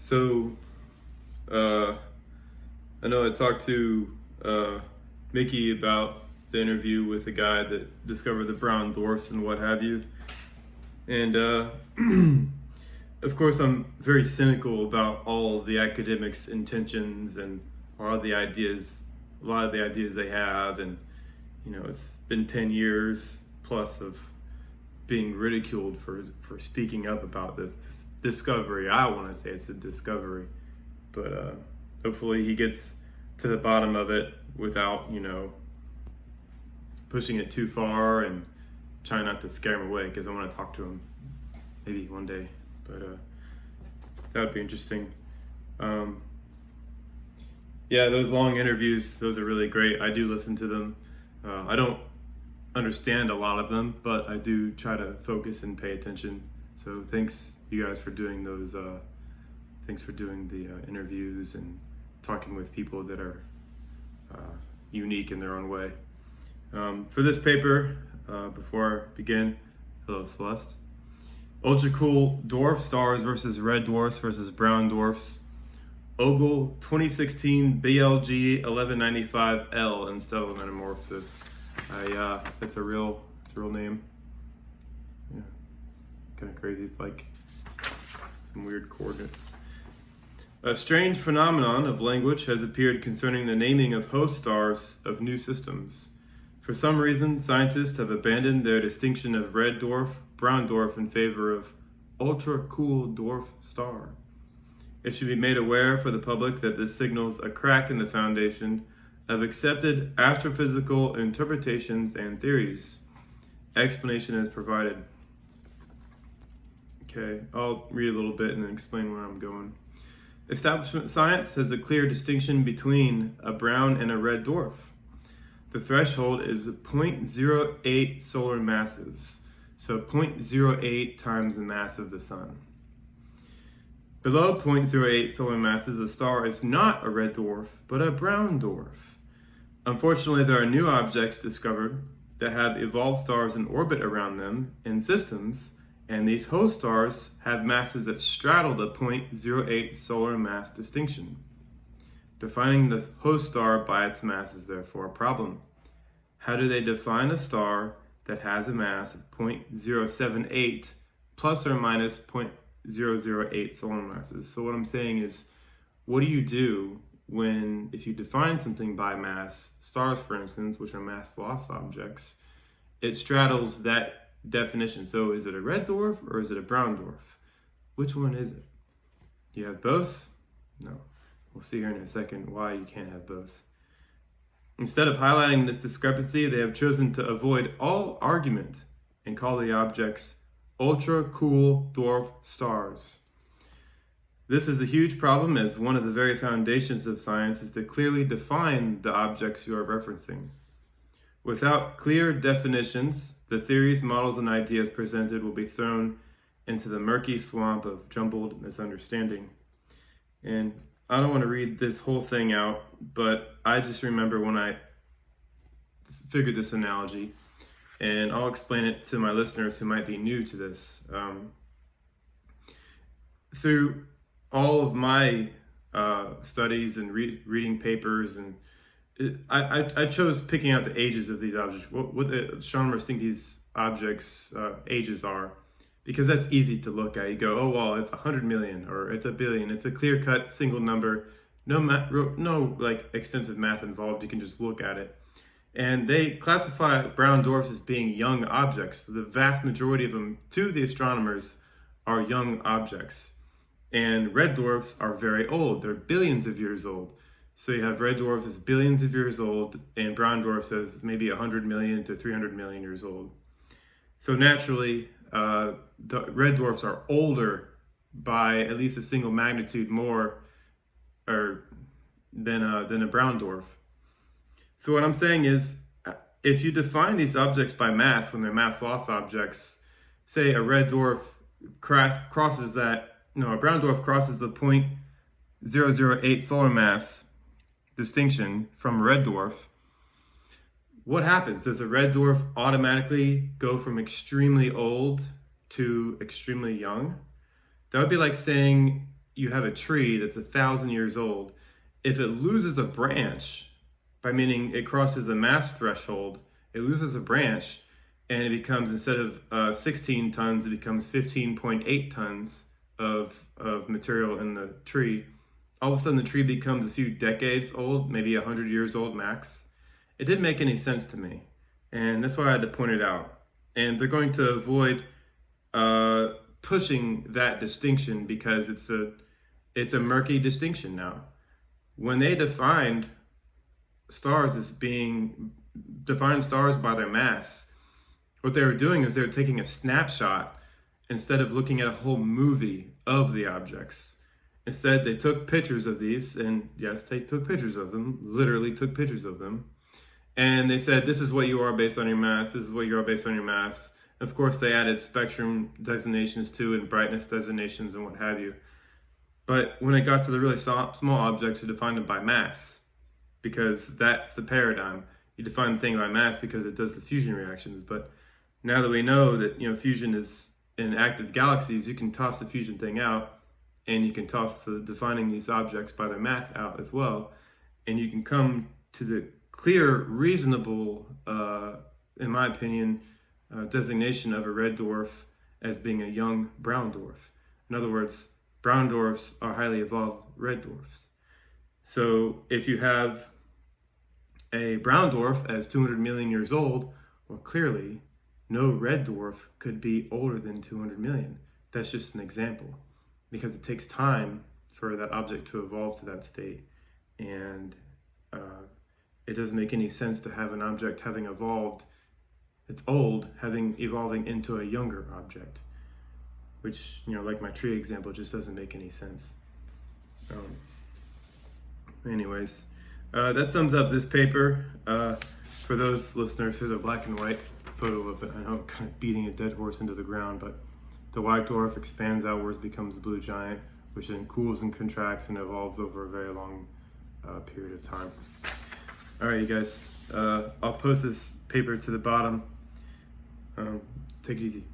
So, uh, I know I talked to Mickey about the interview with the guy that discovered the brown dwarfs and what have you. And of course, I'm very cynical about all the academics' intentions and a lot of the ideas they have. And, it's been 10 years plus of being ridiculed for speaking up about this discovery. I want to say it's a discovery, but hopefully he gets to the bottom of it without pushing it too far and trying not to scare him away, because I want to talk to him maybe one day. But that would be interesting. Yeah, those long interviews, those are really great. I do listen to them. I don't understand a lot of them, but I do try to focus and pay attention. So thanks you guys for doing those. Thanks for doing the interviews and talking with people that are unique in their own way. For this paper, before I begin, hello Celeste. Ultra cool dwarf stars versus red dwarfs versus brown dwarfs. Ogle 2016 BLG 1195L in stellar metamorphosis. It's a real name. Yeah, kind of crazy. It's like some weird coordinates. A strange phenomenon of language has appeared concerning the naming of host stars of new systems. For some reason, scientists have abandoned their distinction of red dwarf, brown dwarf in favor of ultra-cool dwarf star. It should be made aware for the public that this signals a crack in the foundation of accepted astrophysical interpretations and theories. Explanation is provided. Okay, I'll read a little bit and then explain where I'm going. Establishment science has a clear distinction between a brown and a red dwarf. The threshold is 0.08 solar masses, so 0.08 times the mass of the sun. Below 0.08 solar masses, a star is not a red dwarf, but a brown dwarf. Unfortunately, there are new objects discovered that have evolved stars in orbit around them in systems, and these host stars have masses that straddle the 0.08 solar mass distinction. Defining the host star by its mass is therefore a problem. How do they define a star that has a mass of 0.078 plus or minus 0.008 solar masses? So what I'm saying is, what do you do if you define something by mass, stars for instance, which are mass loss objects, it straddles that definition. So is it a red dwarf or is it a brown dwarf? Which one is it? Do you have both? No. We'll see here in a second why you can't have both. Instead of highlighting this discrepancy, they have chosen to avoid all argument and call the objects ultra-cool dwarf stars. This is a huge problem, as one of the very foundations of science is to clearly define the objects you are referencing. Without clear definitions, the theories, models, and ideas presented will be thrown into the murky swamp of jumbled misunderstanding. And I don't want to read this whole thing out, but I just remember when I figured this analogy, and I'll explain it to my listeners who might be new to this. Through all of my studies and reading papers, and I chose picking out the ages of these objects, what the astronomers think these objects' ages are, because that's easy to look at. You go, oh, well, it's 100 million or it's a billion. It's a clear-cut single number, no like extensive math involved. You can just look at it. And they classify brown dwarfs as being young objects. So the vast majority of them, to the astronomers, are young objects. And red dwarfs are very old. They're billions of years old. So you have red dwarfs as billions of years old, and brown dwarfs as maybe 100 million to 300 million years old. So naturally, the red dwarfs are older by at least a single magnitude more than a brown dwarf. So what I'm saying is, if you define these objects by mass when they're mass loss objects, say a red dwarf crosses that, a brown dwarf crosses the 0.008 solar mass distinction from a red dwarf, what happens? Does a red dwarf automatically go from extremely old to extremely young? That would be like saying you have a tree that's 1,000 years old, if it loses a branch, by meaning it crosses a mass threshold, it loses a branch, and it becomes, instead of 16 tons, it becomes 15.8 tons of material in the tree. All of a sudden the tree becomes a few decades old, maybe 100 years old max. It didn't make any sense to me, and that's why I had to point it out. And they're going to avoid pushing that distinction because it's a murky distinction now. When they defined stars by their mass, what they were doing is they were taking a snapshot instead of looking at a whole movie of the objects. Instead, they took pictures of these, and yes, they took pictures of them, literally took pictures of them, and they said, this is what you are based on your mass, this is what you are based on your mass. Of course, they added spectrum designations too, and brightness designations and what have you. But when it got to the really small objects, you defined them by mass, because that's the paradigm. You define the thing by mass because it does the fusion reactions. But now that we know that fusion is in active galaxies, you can toss the fusion thing out, and you can toss the defining these objects by their mass out as well, and you can come to the clear, reasonable, in my opinion, designation of a red dwarf as being a young brown dwarf. In other words, brown dwarfs are highly evolved red dwarfs. So if you have a brown dwarf as 200 million years old, well, clearly no red dwarf could be older than 200 million. That's just an example, because it takes time for that object to evolve to that state. And it doesn't make any sense to have an object having evolved, it's old, evolving into a younger object, which, like my tree example, just doesn't make any sense. Anyways, that sums up this paper. For those listeners, here's a black and white photo of it. I know I'm kind of beating a dead horse into the ground, but the white dwarf expands outwards, becomes the blue giant, which then cools and contracts and evolves over a very long period of time. All right, you guys, I'll post this paper to the bottom. Take it easy.